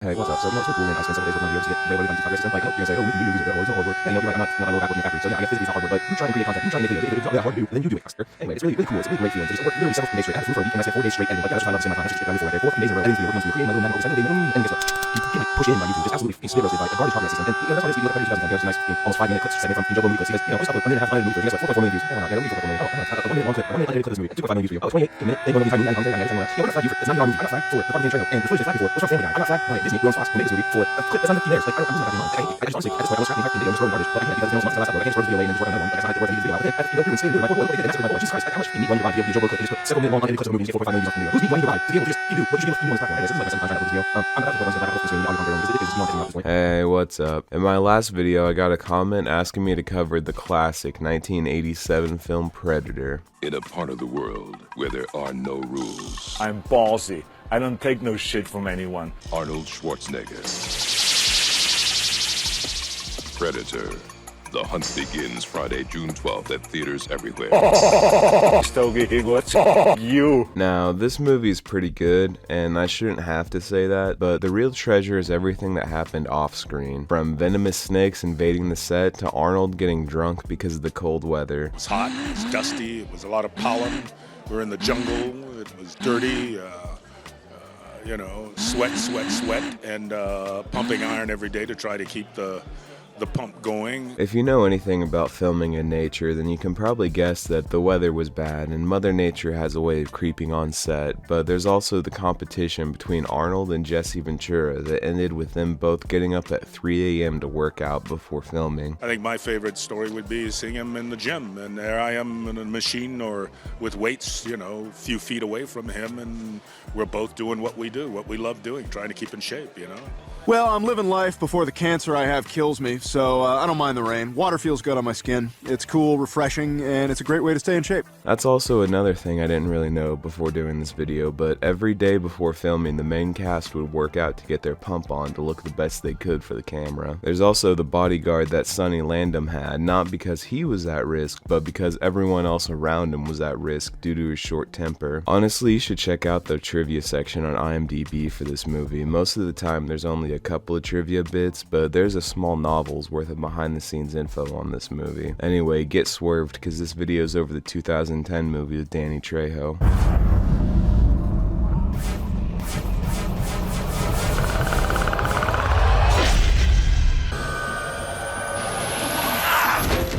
Hey, what's up? So, it's really cool, and I spent several days with one of you to get very low on progress. Like, oh, you're gonna say, oh, we can do music, or it's hard work. And you're like, I'm not a low working factory. So yeah, I guess physically it's not hard work, but you try and create content, you try and make videos, it's not that hard to do, and then you do it faster. Anyway, it's really, really cool. It's a really great feeling to just work literally 7 days straight. I had food for a week, and I spent 4 days straight, and like, yeah, that's why I love the same time. I just around me for like 4 days in a row, editing videos, creating my little magical design, and guess what? You can like push in my YouTube, just absolutely spit roasted by a garbage podcast system. And you know, that's why this video got 2010. There's a nice, almost 5-minute clips segment from Joe Movie Clips. He goes, you know, just upload a minute and a half movie. Guess what? 4.4 million views. Hey, why not? Yeah, don't need 4.4 million. Oh, I'm gonna a 1 minute long clip, a 1 minute unedited clip of this movie. 2.5 million views for you. Oh, 28 a minute. They go to the time movie and commentary. Yeah, what flag you for? It's not even our movie. I got flagged for the Party Betrayal, and the footage is flagged before. What's our family guy? I got flagged by Disney, who owns Fox, who made this movie for a clip that's not 15 minutes. Like, I'm losing my goddamn mind. I just honestly, I just want to scrap the video, I'm just throwing garbage. But I can't because it's almost the last upload. I can't just throw the video away and then just work on another one. Like, it's not worth it. Video out. But then I have to go through and say, my poor boy, and that's my boy. Jesus Christ, like, how much you need one video, Joe Blow clip, and just put several minute long unedited clips of movies, 4.5 million views on the video. Who's need one to buy to be able to just do what you should do on this platform? Anyways, this is like my second time trying to upload this video. I'm about to put on some back up the screen, the audio commentary, because it is just not getting out at this point. Hey, what's up? In my last video, I got a comment asking me to cover the classic 1987 film Predator. In a part of the world where there are no rules, I'm ballsy. I don't take no shit from anyone. Arnold Schwarzenegger. Predator. The hunt begins Friday, June 12th at theaters everywhere. Stogie, what's you? Now, this movie is pretty good, and I shouldn't have to say that, but the real treasure is everything that happened off-screen. From venomous snakes invading the set to Arnold getting drunk because of the cold weather. It was hot, it was dusty, it was a lot of pollen. We were in the jungle, it was dirty, you know, sweat, and pumping iron every day to try to keep the pump going. If you know anything about filming in nature, then you can probably guess that the weather was bad and Mother Nature has a way of creeping on set, but there's also the competition between Arnold and Jesse Ventura that ended with them both getting up at 3 a.m. to work out before filming. I think my favorite story would be seeing him in the gym, and there I am in a machine or with weights, you know, a few feet away from him, and we're both doing what we do, what we love doing, trying to keep in shape, you know? Well, I'm living life before the cancer I have kills me, so I don't mind the rain. Water feels good on my skin. It's cool, refreshing, and it's a great way to stay in shape. That's also another thing I didn't really know before doing this video, but every day before filming, the main cast would work out to get their pump on to look the best they could for the camera. There's also the bodyguard that Sonny Landham had, not because he was at risk, but because everyone else around him was at risk due to his short temper. Honestly, you should check out the trivia section on IMDb for this movie. Most of the time, there's only a couple of trivia bits, but there's a small novel's worth of behind the scenes info on this movie. Anyway, get swerved because this video is over the 2010 movie with Danny Trejo.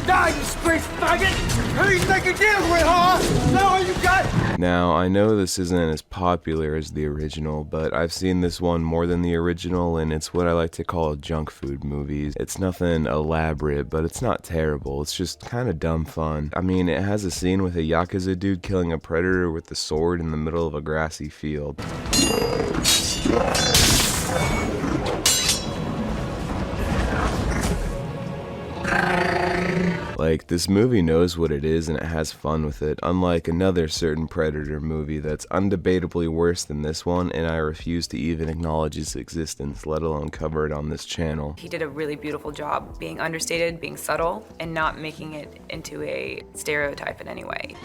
Die, you space faggot! Who you think you're dealing with, huh? Is that all you got? Now, I know this isn't as popular as the original, but I've seen this one more than the original, and it's what I like to call junk food movies. It's nothing elaborate, but it's not terrible. It's just kind of dumb fun. I mean, it has a scene with a Yakuza dude killing a predator with a sword in the middle of a grassy field. Like, this movie knows what it is and it has fun with it, unlike another certain Predator movie that's undebatably worse than this one, and I refuse to even acknowledge its existence, let alone cover it on this channel. He did a really beautiful job being understated, being subtle, and not making it into a stereotype in any way.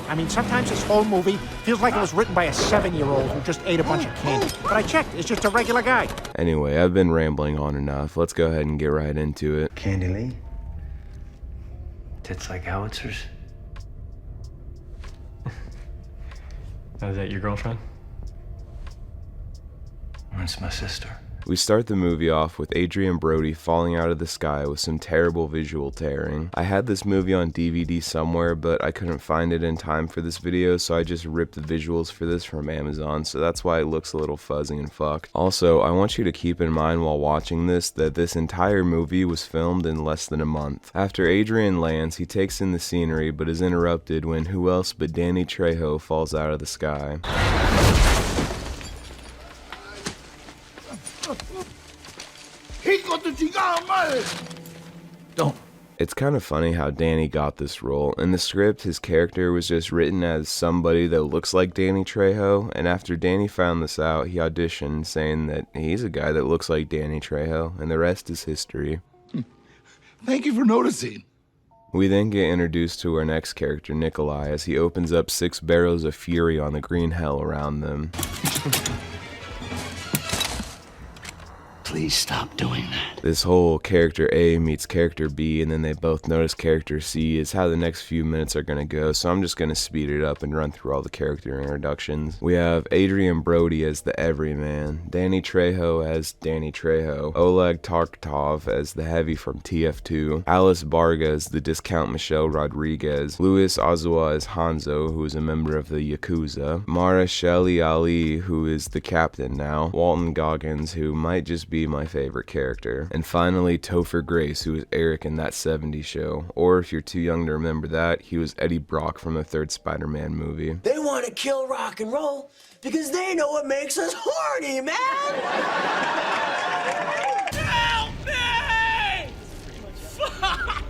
I mean, sometimes this whole movie feels like it was written by a 7-year-old who just ate a bunch of candy. But I checked, it's just a regular guy. Anyway, I've been rambling on enough. Let's go ahead and get right into it. Candy Lee? Tits like howitzers? Is that your girlfriend? That's my sister. We start the movie off with Adrian Brody falling out of the sky with some terrible visual tearing. I had this movie on DVD somewhere, but I couldn't find it in time for this video, so I just ripped the visuals for this from Amazon, so that's why it looks a little fuzzy and fucked. Also, I want you to keep in mind while watching this that this entire movie was filmed in less than a month. After Adrian lands, he takes in the scenery, but is interrupted when who else but Danny Trejo falls out of the sky. Don't. It's kind of funny how Danny got this role. In the script, his character was just written as somebody that looks like Danny Trejo, and after Danny found this out, he auditioned saying that he's a guy that looks like Danny Trejo, and the rest is history. Thank you for noticing. We then get introduced to our next character, Nikolai, as he opens up 6 barrels of fury on the green hell around them. Please stop doing that. This whole character A meets character B, and then they both notice character C is how the next few minutes are going to go, so I'm just going to speed it up and run through all the character introductions. We have Adrian Brody as the Everyman, Danny Trejo as Danny Trejo, Oleg Tarkov as the Heavy from TF2, Alice Barga as the Discount Michelle Rodriguez, Louis Ozawa as Hanzo, who is a member of the Yakuza, Mara Shelley Ali, who is the captain now, Walton Goggins, who might just be my favorite character, and finally Topher Grace, who is Eric in That 70s Show, or if you're too young to remember that, he was Eddie Brock from the 3rd Spider-Man movie. They want to kill rock and roll because they know what makes us horny, man! Help me! Fuck!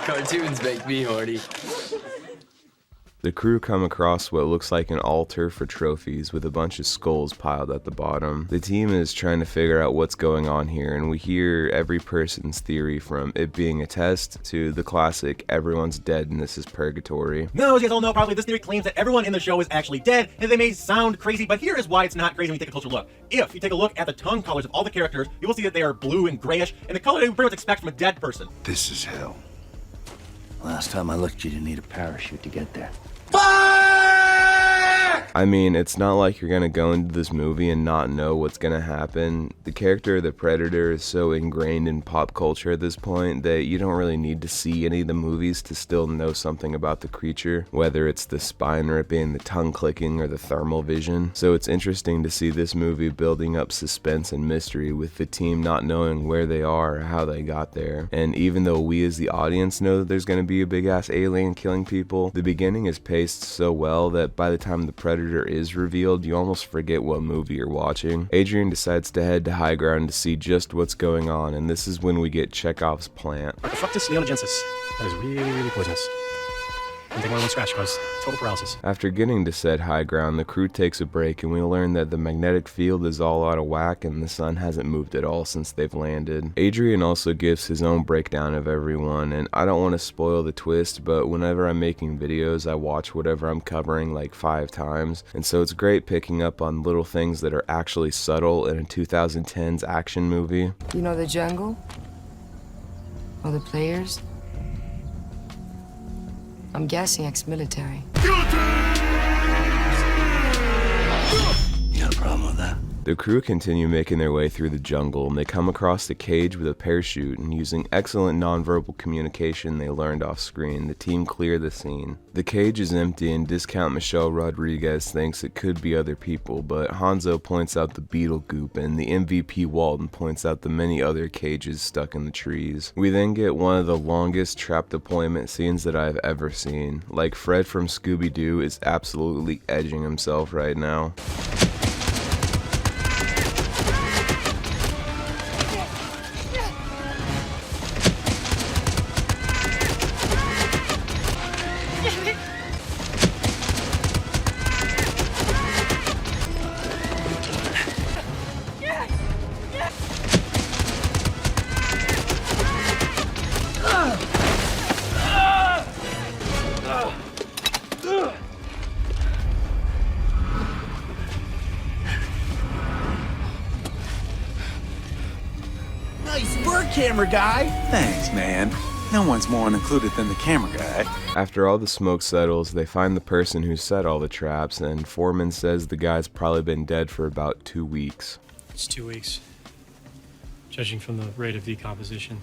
Cartoons make me horny. The crew come across what looks like an altar for trophies with a bunch of skulls piled at the bottom. The team is trying to figure out what's going on here, and we hear every person's theory, from it being a test to the classic everyone's dead and this is purgatory. Now, as you guys all know, probably this theory claims that everyone in the show is actually dead, and they may sound crazy, but here is why it's not crazy when you take a closer look. If you take a look at the tongue colors of all the characters, you will see that they are blue and grayish, and the color you pretty much expect from a dead person. This is hell. Last time I looked, you didn't need a parachute to get there. I mean, it's not like you're gonna go into this movie and not know what's gonna happen. The character of the Predator is so ingrained in pop culture at this point that you don't really need to see any of the movies to still know something about the creature, whether it's the spine ripping, the tongue clicking, or the thermal vision. So it's interesting to see this movie building up suspense and mystery with the team not knowing where they are or how they got there. And even though we as the audience know that there's gonna be a big ass alien killing people, the beginning is paced so well that by the time the Predator is revealed, you almost forget what movie you're watching. Adrian decides to head to high ground to see just what's going on, and this is when we get Chekhov's plant. Fructus neonogensis. That is really, really poisonous. I think one scratch cause total paralysis. After getting to said high ground, the crew takes a break and we learn that the magnetic field is all out of whack and the sun hasn't moved at all since they've landed. Adrian also gives his own breakdown of everyone, and I don't want to spoil the twist, but whenever I'm making videos, I watch whatever I'm covering like 5 times, and so it's great picking up on little things that are actually subtle in a 2010s action movie. You know the jungle? Or the players? I'm guessing ex-military. You got a problem with that? The crew continue making their way through the jungle, and they come across the cage with a parachute, and using excellent nonverbal communication they learned off screen, the team clear the scene. The cage is empty, and Discount Michelle Rodriguez thinks it could be other people, but Hanzo points out the beetle goop, and the MVP Walton points out the many other cages stuck in the trees. We then get one of the longest trap deployment scenes that I've ever seen. Like Fred from Scooby-Doo is absolutely edging himself right now. Nice work, camera guy. Thanks, man. No one's more included than the camera guy. After all the smoke settles, they find the person who set all the traps, and Foreman says the guy's probably been dead for about 2 weeks. It's 2 weeks, judging from the rate of decomposition.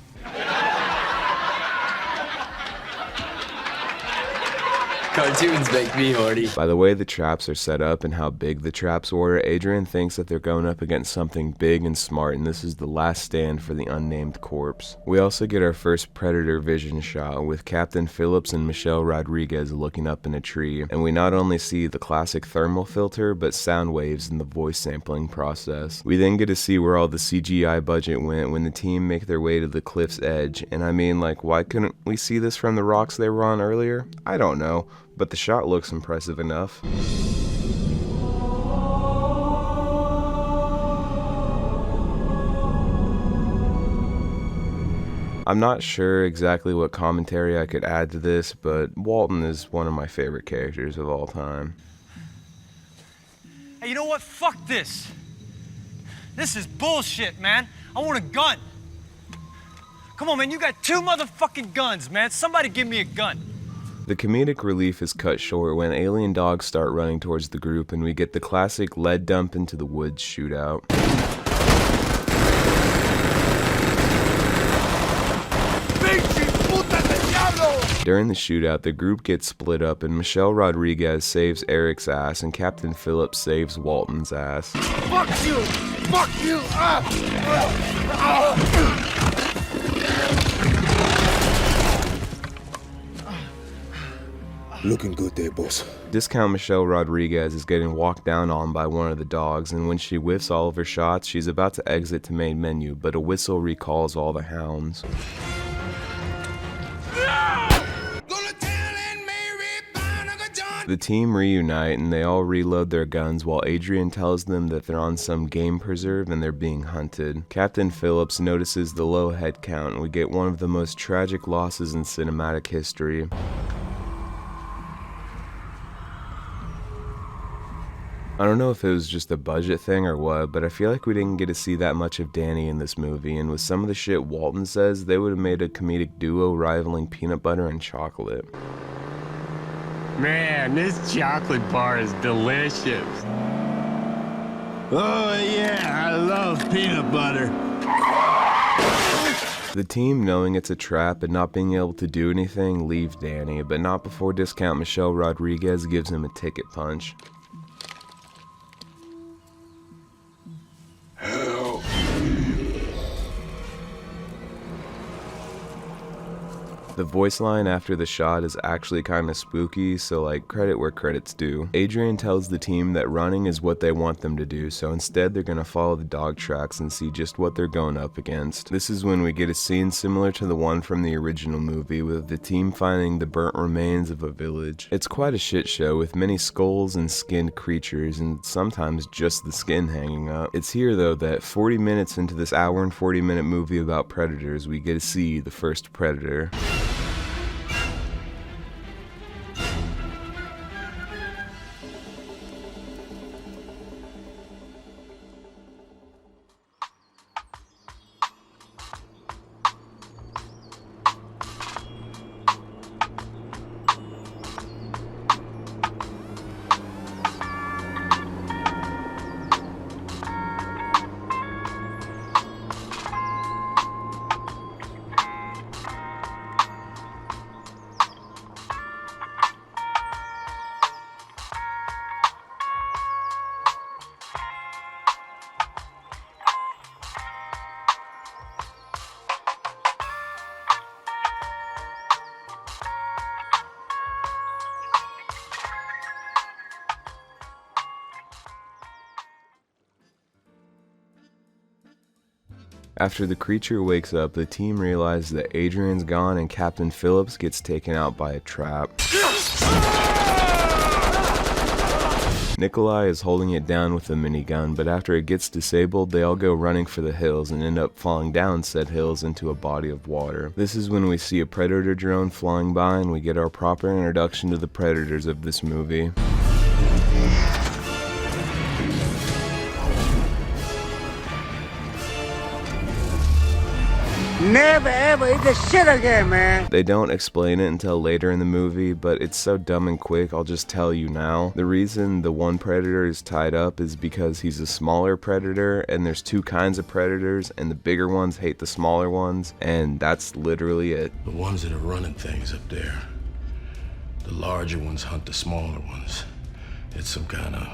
Cartoons make me horny. By the way the traps are set up and how big the traps were, Adrian thinks that they're going up against something big and smart, and this is the last stand for the unnamed corpse. We also get our first Predator vision shot with Captain Phillips and Michelle Rodriguez looking up in a tree, and we not only see the classic thermal filter, but sound waves in the voice sampling process. We then get to see where all the CGI budget went when the team make their way to the cliff's edge, and I mean, like, why couldn't we see this from the rocks they were on earlier? I don't know, but the shot looks impressive enough. I'm not sure exactly what commentary I could add to this, but Walton is one of my favorite characters of all time. Hey, you know what? Fuck this. This is bullshit, man. I want a gun. Come on, man, you got 2 motherfucking guns, man. Somebody give me a gun. The comedic relief is cut short when alien dogs start running towards the group and we get the classic lead dump into the woods shootout. During the shootout, the group gets split up and Michelle Rodriguez saves Eric's ass and Captain Phillips saves Walton's ass. Fuck you! Fuck you! Looking good there, boss. Discount Michelle Rodriguez is getting walked down on by one of the dogs, and when she whiffs all of her shots, she's about to exit to main menu, but a whistle recalls all the hounds. The team reunite and they all reload their guns while Adrian tells them that they're on some game preserve and they're being hunted. Captain Phillips notices the low head count and we get one of the most tragic losses in cinematic history. I don't know if it was just a budget thing or what, but I feel like we didn't get to see that much of Danny in this movie, and with some of the shit Walton says, they would have made a comedic duo rivaling peanut butter and chocolate. Man, this chocolate bar is delicious. Oh yeah, I love peanut butter. The team, knowing it's a trap and not being able to do anything, leave Danny, but not before discount Michelle Rodriguez gives him a ticket punch. The voice line after the shot is actually kinda spooky, so like credit where credit's due. Adrian tells the team that running is what they want them to do, so instead they're gonna follow the dog tracks and see just what they're going up against. This is when we get a scene similar to the one from the original movie, with the team finding the burnt remains of a village. It's quite a shit show with many skulls and skinned creatures, and sometimes just the skin hanging up. It's here though that 40 minutes into this hour and 40-minute movie about predators, we get to see the first predator. After the creature wakes up, the team realizes that Adrian's gone and Captain Phillips gets taken out by a trap. Nikolai is holding it down with a minigun, but after it gets disabled, they all go running for the hills and end up falling down said hills into a body of water. This is when we see a predator drone flying by and we get our proper introduction to the predators of this movie. Never ever eat this shit again, man. They don't explain it until later in the movie, but it's so dumb and quick, I'll just tell you now. The reason the one predator is tied up is because he's a smaller predator, and there's two kinds of predators, and the bigger ones hate the smaller ones, and that's literally it. The ones that are running things up there. The larger ones hunt the smaller ones. It's some kind of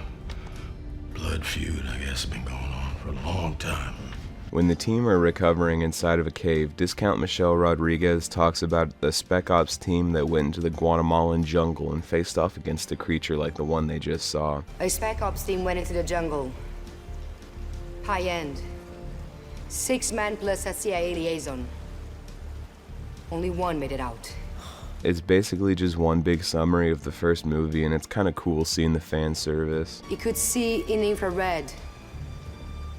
blood feud, I guess, been going on for a long time. When the team are recovering inside of a cave, discount Michelle Rodriguez talks about the Spec Ops team that went into the Guatemalan jungle and faced off against a creature like the one they just saw. A Spec Ops team went into the jungle. High end. 6 man plus a CIA liaison. Only one made it out. It's basically just one big summary of the first movie, and it's kind of cool seeing the fan service. You could see in infrared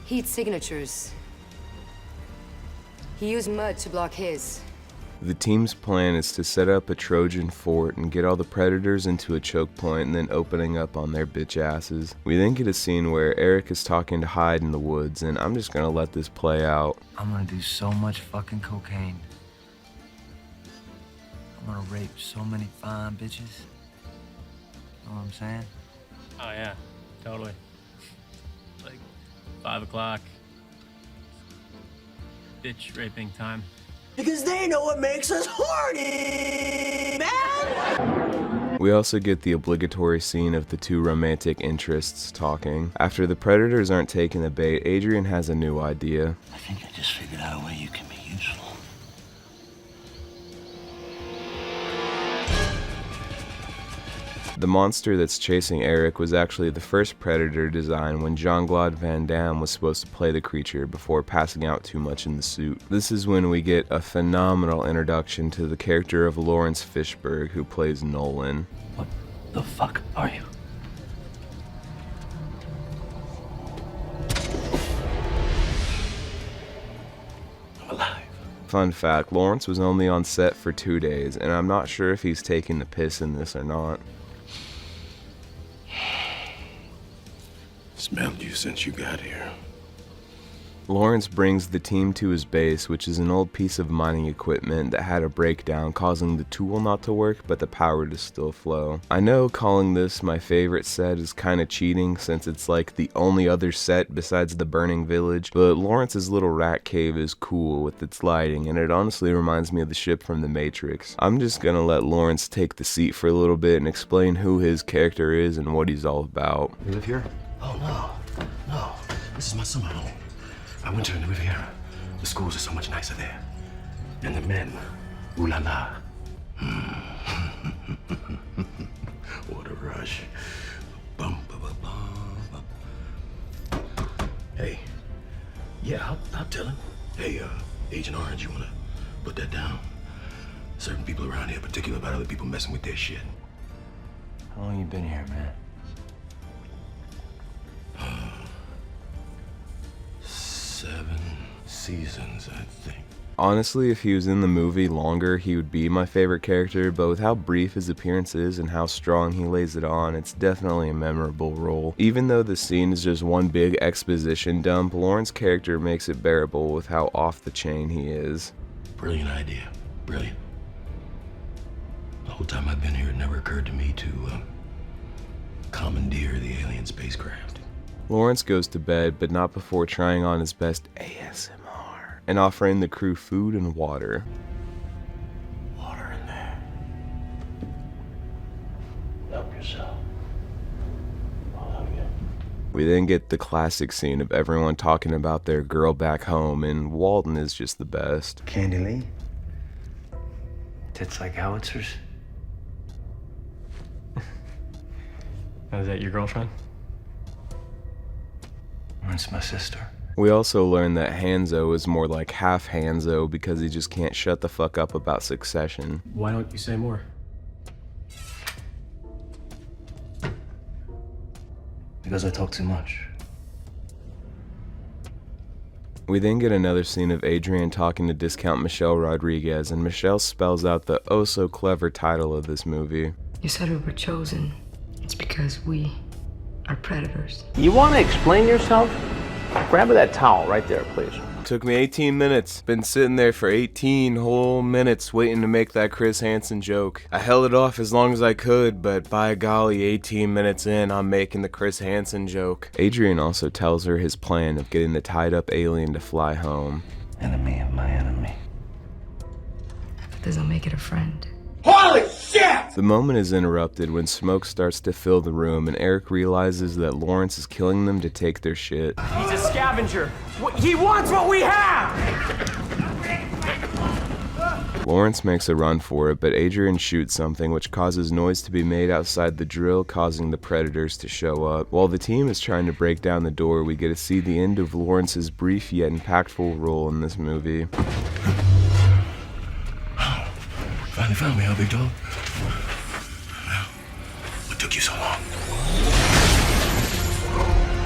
heat signatures. He used mud to block his. The team's plan is to set up a Trojan fort and get all the predators into a choke point and then opening up on their bitch asses. We then get a scene where Eric is talking to Hyde in the woods, and I'm just gonna let this play out. I'm gonna do so much fucking cocaine. I'm gonna rape so many fine bitches. Know what I'm saying? Oh yeah, totally. Like 5 o'clock. Bitch raping time. Because they know what makes us horny, man! We also get the obligatory scene of the two romantic interests talking. After the predators aren't taking the bait, Adrian has a new idea. I think I just figured out a way you can be useful. The monster that's chasing Eric was actually the first Predator design when Jean-Claude Van Damme was supposed to play the creature before passing out too much in the suit. This is when we get a phenomenal introduction to the character of Lawrence Fishburne, who plays Nolan. What the fuck are you? I'm alive. Fun fact, Lawrence was only on set for 2 days, and I'm not sure if he's taking the piss in this or not. Smelled you since you got here. Lawrence brings the team to his base, which is an old piece of mining equipment that had a breakdown, causing the tool not to work, but the power to still flow. I know calling this my favorite set is kinda cheating, since it's like the only other set besides the burning village, but Lawrence's little rat cave is cool with its lighting, and it honestly reminds me of the ship from The Matrix. I'm just gonna let Lawrence take the seat for a little bit and explain who his character is and what he's all about. You live here? Oh, no. This is my summer home. I winter in the Riviera. The schools are so much nicer there. And the men, ooh la la. What a rush. Bum, bum, bum, bum. Hey, yeah, I'll tell him. Hey, Agent Orange, you wanna put that down? Certain people around here are particular about other people messing with their shit. How long you been here, man? 7 seasons, I think. Honestly, if he was in the movie longer, he would be my favorite character, but with how brief his appearance is and how strong he lays it on, it's definitely a memorable role. Even though the scene is just one big exposition dump, Lawrence's character makes it bearable with how off the chain he is. Brilliant idea. Brilliant. The whole time I've been here, it never occurred to me to commandeer the alien spacecraft. Lawrence goes to bed, but not before trying on his best ASMR and offering the crew food and water. Water in there. Help yourself. I'll help you. We then get the classic scene of everyone talking about their girl back home, and Walton is just the best. Candy Lee? Tits like howitzers? Is that your girlfriend? That's my sister. We also learn that Hanzo is more like half Hanzo because he just can't shut the fuck up about Succession. Why don't you say more? Because I talk too much. We then get another scene of Adrian talking to discount Michelle Rodriguez, and Michelle spells out the oh so clever title of this movie. You said we were chosen. It's because we are predators. You want to explain yourself? Grab that towel right there, please. Took me 18 minutes. Been sitting there for 18 whole minutes waiting to make that Chris Hansen joke. I held it off as long as I could, but by golly, 18 minutes in, I'm making the Chris Hansen joke. Adrian also tells her his plan of getting the tied up alien to fly home. Enemy of my enemy. That doesn't make it a friend. Holy shit! The moment is interrupted when smoke starts to fill the room and Eric realizes that Lawrence is killing them to take their shit. He's a scavenger. He wants what we have! Lawrence makes a run for it, but Adrian shoots something which causes noise to be made outside the drill, causing the predators to show up. While the team is trying to break down the door, we get to see the end of Lawrence's brief yet impactful role in this movie. Finally found me, huh, big dog? Well, what took you so long?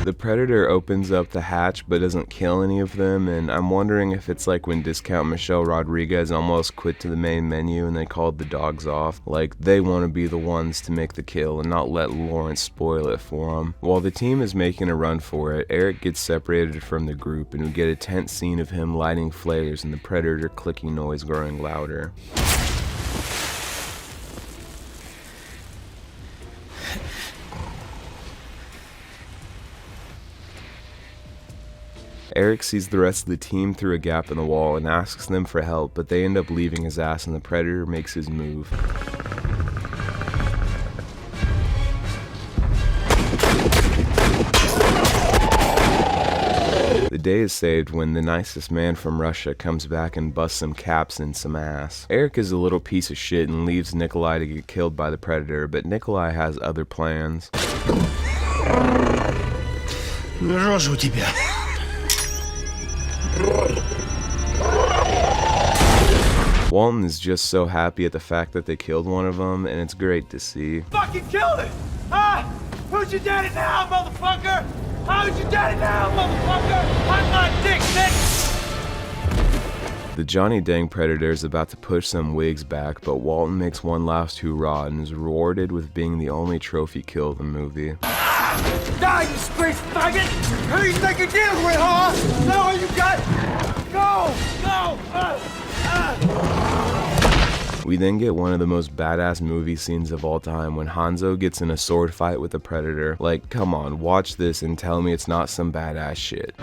The Predator opens up the hatch but doesn't kill any of them, and I'm wondering if it's like when Discount Michelle Rodriguez almost quit to the main menu and they called the dogs off. Like, they want to be the ones to make the kill and not let Lawrence spoil it for them. While the team is making a run for it, Eric gets separated from the group and we get a tense scene of him lighting flares and the Predator clicking noise growing louder. Eric sees the rest of the team through a gap in the wall and asks them for help, but they end up leaving his ass and the Predator makes his move. The day is saved when the nicest man from Russia comes back and busts some caps and some ass. Eric is a little piece of shit and leaves Nikolai to get killed by the Predator, but Nikolai has other plans. Walton is just so happy at the fact that they killed one of them, and it's great to see. Fucking killed it! Huh? Who's your daddy now, motherfucker? How's your daddy now, motherfucker? I'm not dick, bitch! The Johnny Dang Predator is about to push some wigs back, but Walton makes one last hoorah and is rewarded with being the only trophy kill of the movie. Die, you space faggot! Who you think you're dealing with, huh? Is that all you got? Go! We then get one of the most badass movie scenes of all time when Hanzo gets in a sword fight with a Predator. Like, come on, watch this and tell me it's not some badass shit.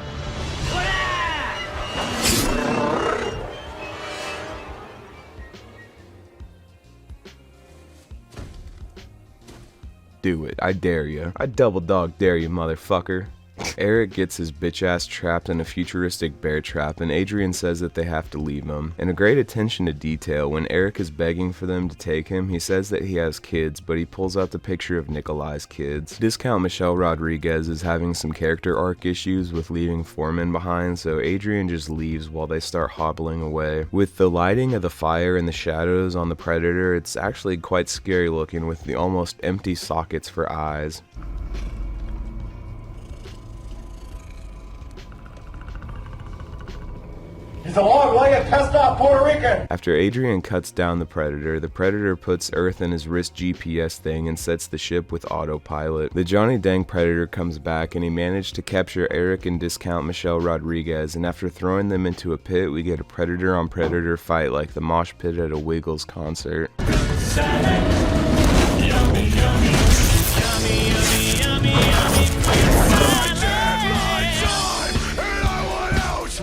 Do it, I dare you. I double dog dare you, motherfucker. Eric gets his bitch ass trapped in a futuristic bear trap and Adrian says that they have to leave him. And a great attention to detail, when Eric is begging for them to take him, he says that he has kids, but he pulls out the picture of Nikolai's kids. Discount Michelle Rodriguez is having some character arc issues with leaving Foreman behind, so Adrian just leaves while they start hobbling away. With the lighting of the fire and the shadows on the Predator, it's actually quite scary looking with the almost empty sockets for eyes. It's a long way to test out Puerto Rican. After Adrian cuts down the Predator puts Earth in his wrist GPS thing and sets the ship with autopilot. The Johnny Dang Predator comes back and he managed to capture Eric and Discount Michelle Rodriguez, and after throwing them into a pit, we get a Predator on Predator fight like the mosh pit at a Wiggles concert.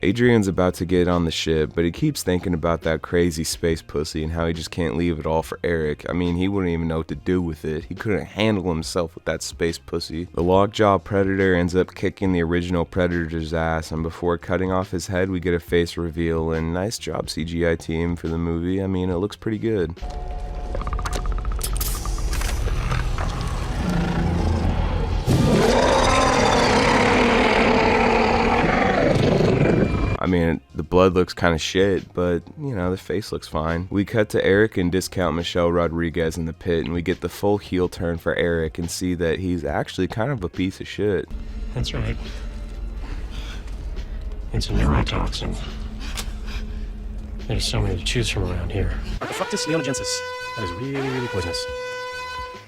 Adrian's about to get on the ship, but he keeps thinking about that crazy space pussy and how he just can't leave it all for Eric. I mean, he wouldn't even know what to do with it. He couldn't handle himself with that space pussy. The lockjaw Predator ends up kicking the original Predator's ass, and before cutting off his head, we get a face reveal, and nice job CGI team for the movie. I mean, it looks pretty good. I mean, the blood looks kind of shit, but, you know, the face looks fine. We cut to Eric and Discount Michelle Rodriguez in the pit, and we get the full heel turn for Eric and see that he's actually kind of a piece of shit. That's right. It's a neurotoxin. There's so many to choose from around here. Fructus neonogensis. That is really, really poisonous.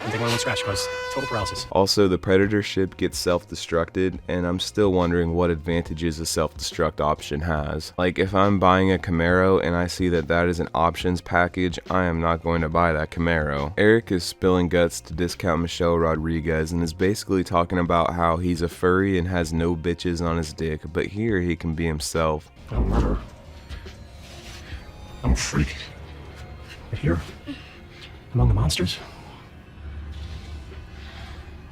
And take one scratch cause total paralysis. Also, the Predator ship gets self-destructed, and I'm still wondering what advantages a self-destruct option has. Like, if I'm buying a Camaro and I see that that is an options package, I am not going to buy that Camaro. Eric is spilling guts to Discount Michelle Rodriguez and is basically talking about how he's a furry and has no bitches on his dick, but here he can be himself. I'm a murderer. I'm a freak. But here, among the monsters,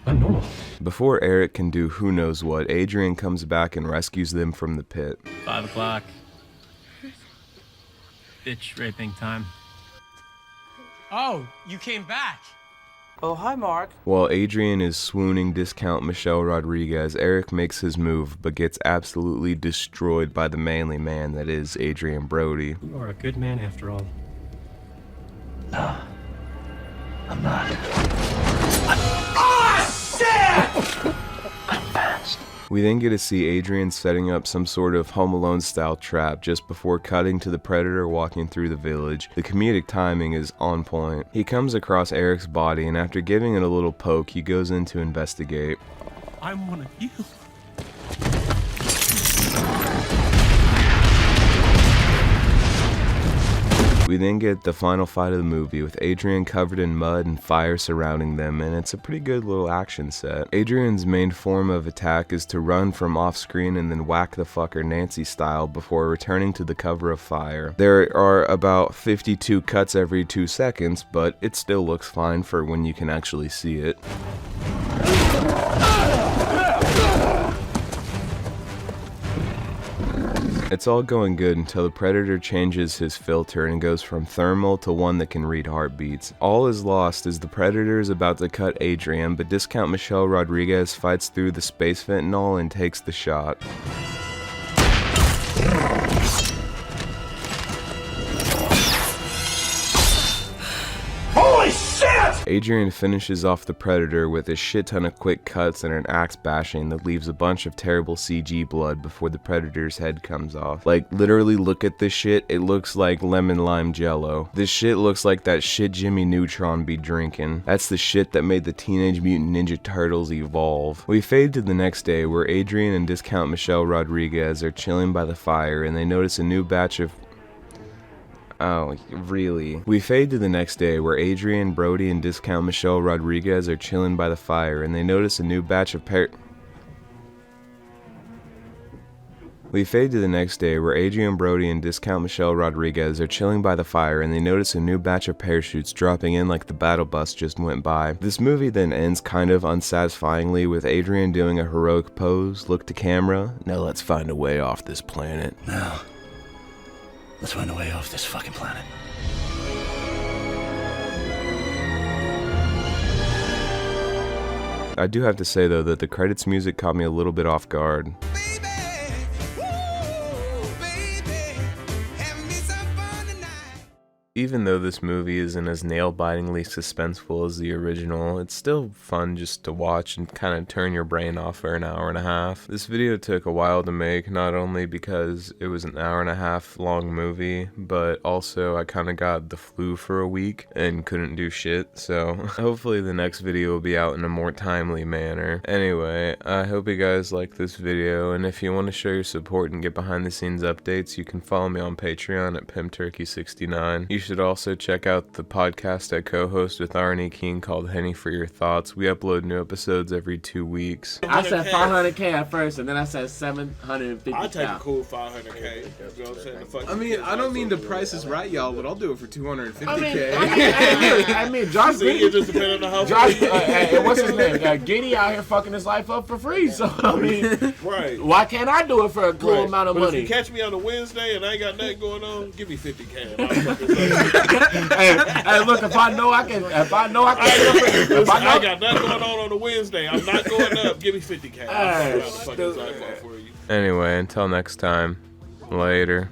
I'm normal. Before Eric can do who knows what, Adrian comes back and rescues them from the pit. 5 o'clock. Bitch raping time. Oh, you came back. Oh, hi, Mark. While Adrian is swooning Discount Michelle Rodriguez, Eric makes his move, but gets absolutely destroyed by the manly man that is Adrian Brody. You are a good man after all. No, I'm not. Oh, shit! I'm fast. We then get to see Adrian setting up some sort of Home Alone style trap just before cutting to the Predator walking through the village. The comedic timing is on point. He comes across Eric's body, and after giving it a little poke, he goes in to investigate. I'm one of you. We then get the final fight of the movie with Adrian covered in mud and fire surrounding them, and it's a pretty good little action set. Adrian's main form of attack is to run from off screen and then whack the fucker Nancy style before returning to the cover of fire. There are about 52 cuts every 2 seconds, but it still looks fine for when you can actually see it. It's all going good until the Predator changes his filter and goes from thermal to one that can read heartbeats. All is lost as the Predator is about to cut Adrian, but discount Michelle Rodriguez fights through the space fentanyl and takes the shot. Holy shit! Adrian finishes off the Predator with a shit ton of quick cuts and an axe bashing that leaves a bunch of terrible CG blood before the Predator's head comes off. Like, literally look at this shit, it looks like lemon lime jello. This shit looks like that shit Jimmy Neutron be drinking. That's the shit that made the Teenage Mutant Ninja Turtles evolve. We fade to the next day where Adrian and discount Michelle Rodriguez are chilling by the fire and they notice a new batch of... Oh, really? We fade to the next day where Adrian, Brody, and discount Michelle Rodriguez are chilling by the fire and they notice a new batch of We fade to the next day where Adrian, Brody, and discount Michelle Rodriguez are chilling by the fire and they notice a new batch of parachutes dropping in like the battle bus just went by. This movie then ends kind of unsatisfyingly with Adrian doing a heroic pose, look to camera, now let's find a way off this planet. Now, let's find a way off this fucking planet. I do have to say though that the credits music caught me a little bit off guard. Even though this movie isn't as nail-bitingly suspenseful as the original, it's still fun just to watch and kind of turn your brain off for an hour and a half. This video took a while to make, not only because it was an hour and a half long movie, but also I kind of got the flu for a week and couldn't do shit, so hopefully the next video will be out in a more timely manner. Anyway, I hope you guys like this video, and if you want to show your support and get behind the scenes updates, you can follow me on Patreon at PimpTurkey69. You should also check out the podcast I co-host with Arnie King called Henny for Your Thoughts. We upload new episodes every 2 weeks. I said 500K at first, and then I said 750K. I'll take a cool 500K. You know what I'm saying? I mean, I don't mean the price is right, y'all, but I'll do it for 250K. I mean, Josh See, it just depends on how Josh, what's his name? Giddy out here fucking his life up for free. So I mean, right? Why can't I do it for a cool amount of but money? If you catch me on a Wednesday and I ain't got nothing going on, give me 50K. Hey, look, if I know I can, I ain't got nothing going on a Wednesday. I'm not going up. Give me 50K. Anyway, until next time, later.